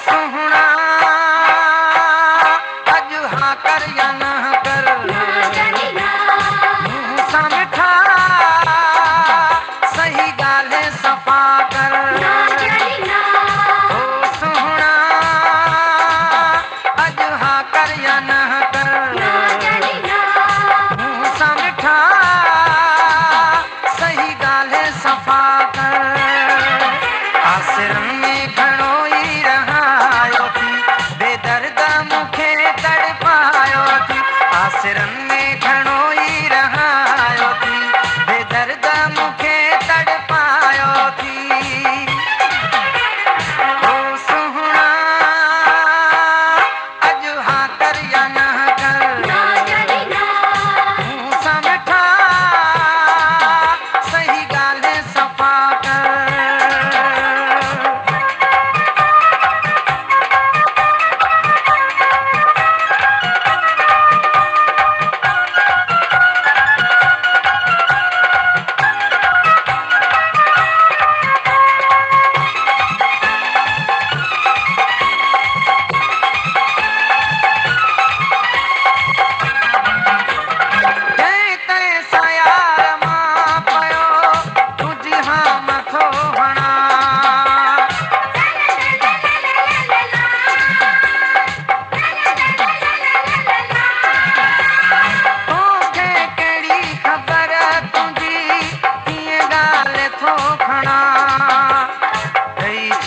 सुहणा अॼु हा कर या न कर, मुंहं सां मिठा सही ॻाल्हि सफ़ा कर। ओ सुहणा अॼु हा कर या न कर, मुंहं सां मिठा सही ॻाल्हि सफ़ा कर। आसिरनि में घणो ई रहायो थी, बेदर्द मूंखे तड़पायो थी। आसिरनि में घणो ई रहायो थी, बेदर्द मूंखे तड़पायो थी। ओ सुहणा अॼु हा कर या न कर, मुंहं सां मिठा सही ॻाल्हि सफ़ा कर।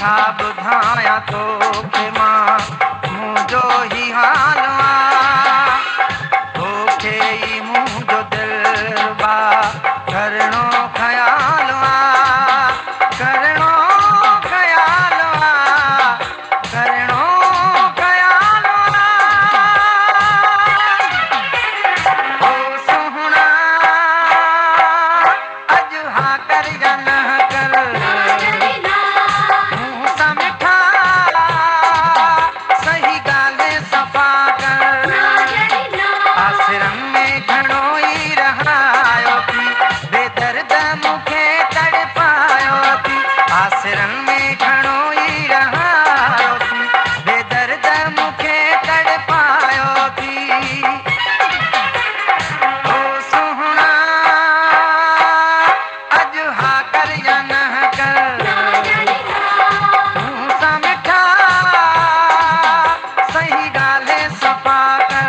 छा ॿुधायां तोखे मां मुंहिंजो ई हाल आहे, तोखे ई मुंहिंजो दिलबा करिणो ख़्याल आहे, करिणो ख़्याल आहे, करिणो ख़्याल आहे। ओ सुहणा अॼु हा कर या न कर, सही ॻाल्हि सफ़ा कर। आसिरनि में घणो ई रहायो थी, बेदर्द मूंखे तड़पायो थी। आसिरनि में घणो ई रहायो थी, बेदर्द मूंखे तड़पायो थी। ओ सुहणा अॼु हा कर या न कर, मुंहं सां मिठा सही ॻाल्हि सफ़ा कर।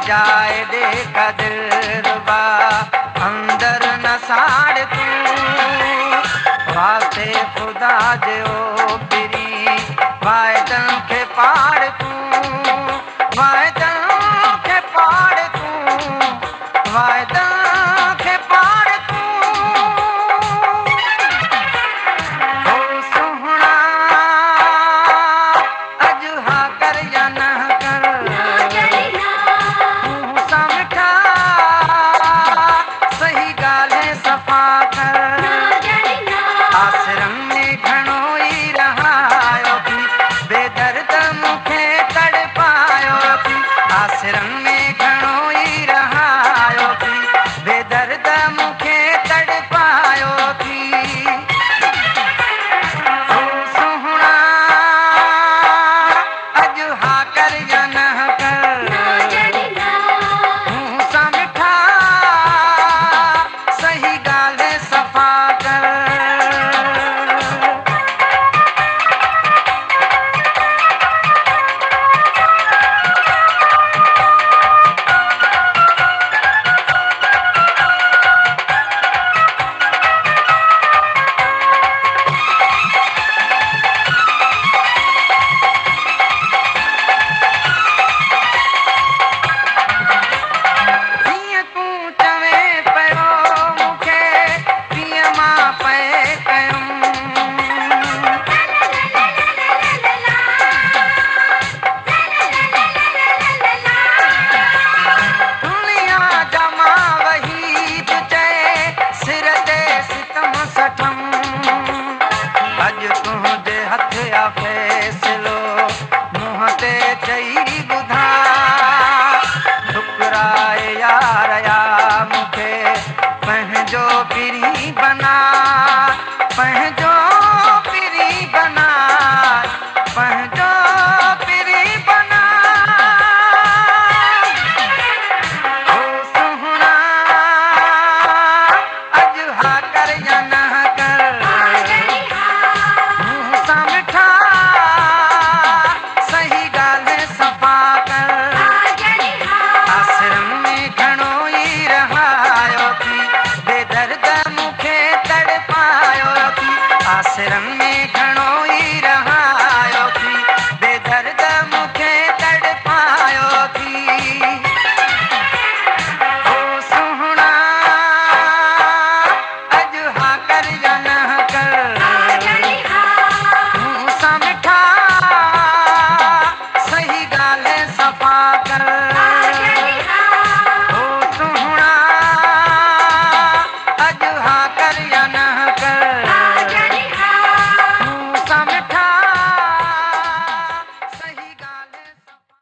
जाए दे कदरबा अंदर न साड़ तू, वास्ते खुदा जो पिरी वायदन के पाड़ तू, वायदन के पाड़ तू, वायदन के पाड़ तू। ओ सुहणा अॼु हा कर या न कर, सही ॻाल्हि सफ़ा कर। आसिरनि में घणो ई रहायो थी, बेदर्द मूंखे तड़पायो थी। आसिरनि में घणो ई रहायो थी, बेदर्द मूंखे तड़पायो थी। ओ सुहणा अॼु हा कर या न कर, मुंहं सां मिठा सही ॻाल्हि सफ़ा छोकिरी बना पंहिंजो